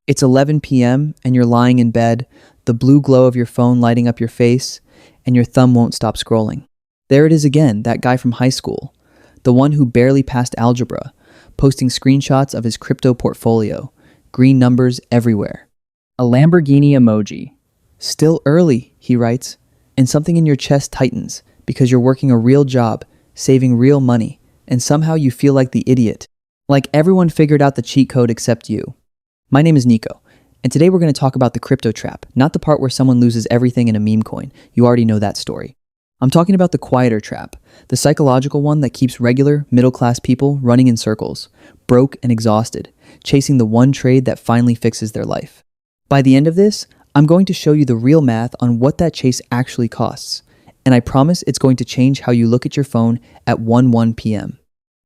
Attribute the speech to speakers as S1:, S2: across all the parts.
S1: It's 11 p.m. and you're lying in bed, the blue glow of your phone lighting up your face, and your thumb won't stop scrolling. There it is again, that guy from high school, the one who barely passed algebra, posting screenshots of his crypto portfolio, green numbers everywhere. A Lamborghini emoji. Still early, he writes, and something in your chest tightens because you're working a real job, saving real money, and somehow you feel like the idiot. Like everyone figured out the cheat code except you. My name is Nico, and today we're going to talk about the crypto trap, not the part where someone loses everything in a meme coin. You already know that story. I'm talking about the quieter trap, the psychological one that keeps regular, middle-class people running in circles, broke and exhausted, chasing the one trade that finally fixes their life. By the end of this, I'm going to show you the real math on what that chase actually costs, and I promise it's going to change how you look at your phone at 1 p.m.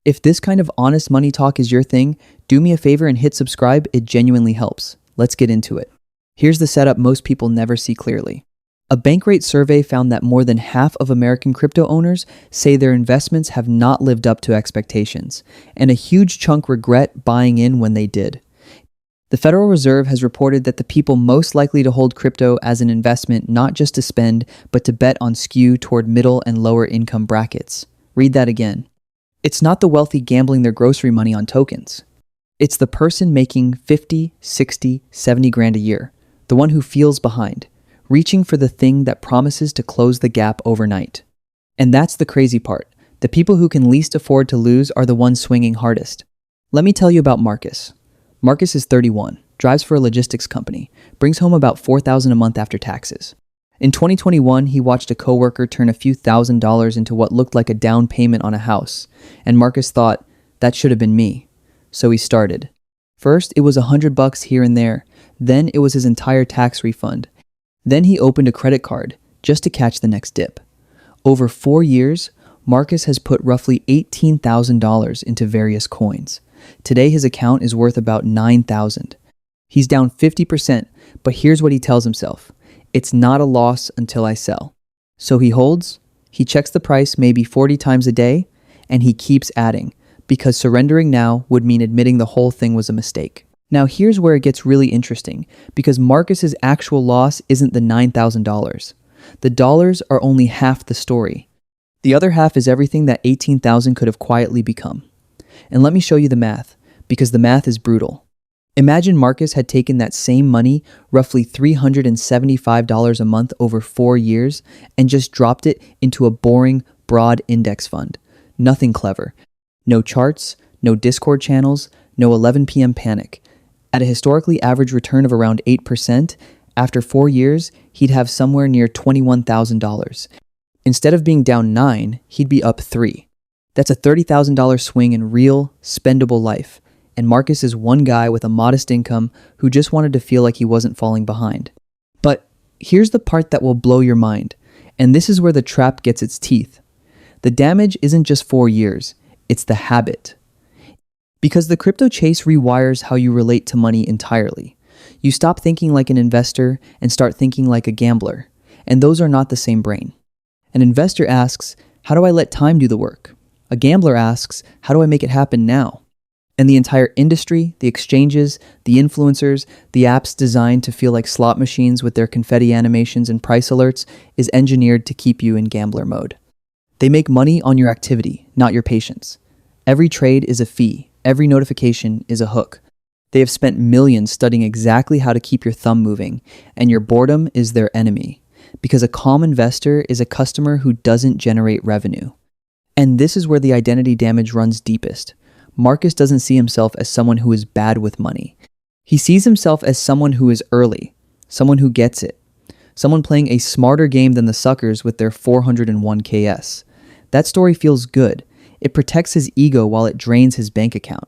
S1: If this kind of honest money talk is your thing, do me a favor and hit subscribe. It genuinely helps. Let's get into it. Here's the setup most people never see clearly. A Bankrate survey found that more than half of American crypto owners say their investments have not lived up to expectations, and a huge chunk regret buying in when they did. The Federal Reserve has reported that the people most likely to hold crypto as an investment not just to spend, but to bet on skew toward middle and lower income brackets. Read that again. It's not the wealthy gambling their grocery money on tokens. It's the person making 50, 60, 70 grand a year, the one who feels behind, reaching for the thing that promises to close the gap overnight. And that's the crazy part. The people who can least afford to lose are the ones swinging hardest. Let me tell you about Marcus. Marcus is 31, drives for a logistics company, brings home about $4,000 a month after taxes. In 2021, he watched a coworker turn a few $1,000s into what looked like a down payment on a house, and Marcus thought, that should have been me. So he started. First, it was $100 here and there. Then it was his entire tax refund. Then he opened a credit card just to catch the next dip. Over 4 years, Marcus has put roughly $18,000 into various coins. Today, his account is worth about $9,000. He's down 50%, but here's what he tells himself. It's not a loss until I sell. So he holds, he checks the price maybe 40 times a day, and he keeps adding, because surrendering now would mean admitting the whole thing was a mistake. Now here's where it gets really interesting, because Marcus's actual loss isn't the $9,000. The dollars are only half the story. The other half is everything that $18,000 could have quietly become. And let me show you the math, because the math is brutal. Imagine Marcus had taken that same money, roughly $375 a month over 4 years, and just dropped it into a boring, broad index fund. Nothing clever. No charts, no Discord channels, no 11 p.m. panic. At a historically average return of around 8%, after 4 years, he'd have somewhere near $21,000. Instead of being down 9, he'd be up 3. That's a $30,000 swing in real, spendable life. And Marcus is one guy with a modest income who just wanted to feel like he wasn't falling behind. But here's the part that will blow your mind, and this is where the trap gets its teeth. The damage isn't just 4 years, it's the habit. Because the crypto chase rewires how you relate to money entirely. You stop thinking like an investor and start thinking like a gambler, and those are not the same brain. An investor asks, how do I let time do the work? A gambler asks, how do I make it happen now? And the entire industry, the exchanges, the influencers, the apps designed to feel like slot machines with their confetti animations and price alerts is engineered to keep you in gambler mode. They make money on your activity, not your patience. Every trade is a fee. Every notification is a hook. They have spent millions studying exactly how to keep your thumb moving, and your boredom is their enemy. Because a calm investor is a customer who doesn't generate revenue. And this is where the identity damage runs deepest. Marcus doesn't see himself as someone who is bad with money. He sees himself as someone who is early, someone who gets it, someone playing a smarter game than the suckers with their 401 KS. That story feels good. It protects his ego while it drains his bank account.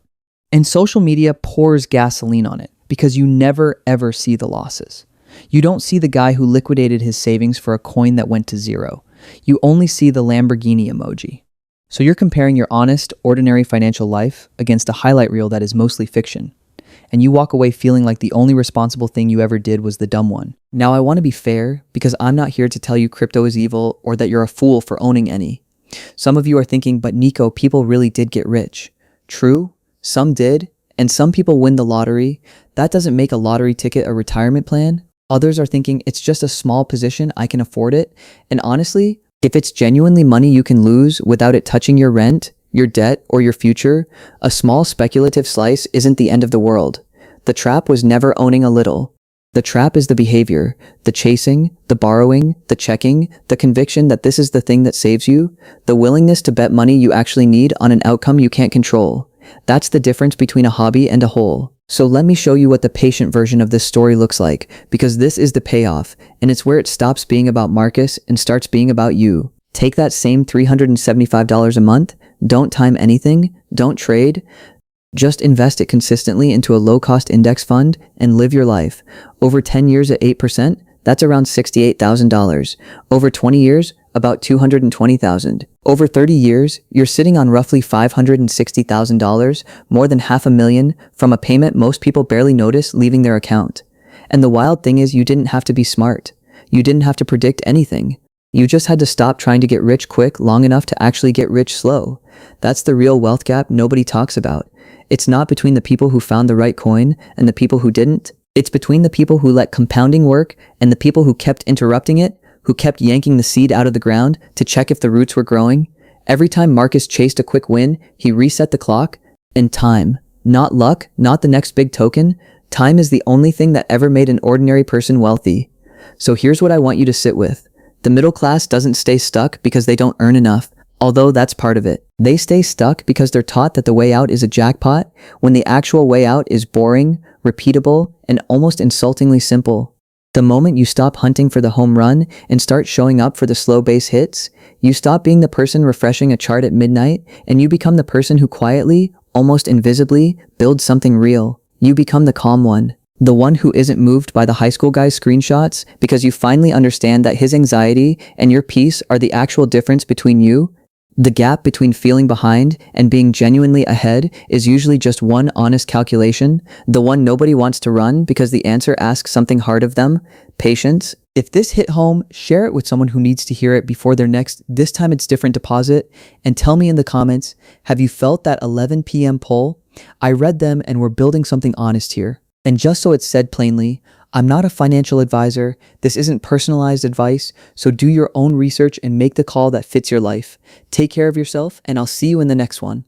S1: And social media pours gasoline on it because you never ever see the losses. You don't see the guy who liquidated his savings for a coin that went to zero. You only see the Lamborghini emoji. So you're comparing your honest, ordinary financial life against a highlight reel that is mostly fiction. And you walk away feeling like the only responsible thing you ever did was the dumb one. Now, I want to be fair because I'm not here to tell you crypto is evil or that you're a fool for owning any. Some of you are thinking, but Nico, people really did get rich. True, some did, And some people win the lottery. That doesn't make a lottery ticket a retirement plan. Others are thinking it's just a small position, I can afford it. And honestly, if it's genuinely money you can lose without it touching your rent, your debt, or your future, a small speculative slice isn't the end of the world. The trap was never owning a little. The trap is the behavior, the chasing, the borrowing, the checking, the conviction that this is the thing that saves you, the willingness to bet money you actually need on an outcome you can't control. That's the difference between a hobby and a hole. So let me show you what the patient version of this story looks like, because this is the payoff, and it's where it stops being about Marcus and starts being about you. Take that same $375 a month, don't time anything, don't trade, just invest it consistently into a low-cost index fund and live your life. Over 10 years at 8%, that's around $68,000. Over 20 years, about $220,000. Over 30 years, you're sitting on roughly $560,000, more than $500,000 from a payment most people barely notice leaving their account. And the wild thing is you didn't have to be smart. You didn't have to predict anything. You just had to stop trying to get rich quick long enough to actually get rich slow. That's the real wealth gap nobody talks about. It's not between the people who found the right coin and the people who didn't. It's between the people who let compounding work and the people who kept interrupting it, who kept yanking the seed out of the ground to check if the roots were growing. Every time Marcus chased a quick win, he reset the clock. And time, not luck, not the next big token, time is the only thing that ever made an ordinary person wealthy. So here's what I want you to sit with. The middle class doesn't stay stuck because they don't earn enough, although that's part of it. They stay stuck because they're taught that the way out is a jackpot, when the actual way out is boring, repeatable, and almost insultingly simple. The moment you stop hunting for the home run and start showing up for the slow base hits, you stop being the person refreshing a chart at midnight and you become the person who quietly, almost invisibly, builds something real. You become the calm one. The one who isn't moved by the high school guy's screenshots because you finally understand that his anxiety and your peace are the actual difference between you. The gap between feeling behind and being genuinely ahead is usually just one honest calculation, the one nobody wants to run because the answer asks something hard of them: patience. If this hit home, share it with someone who needs to hear it before their next "this time it's different" deposit, and tell me in the comments, have you felt that 11 p.m. poll? I read them and we're building something honest here. And just so it's said plainly, I'm not a financial advisor, this isn't personalized advice, so do your own research and make the call that fits your life. Take care of yourself, and I'll see you in the next one.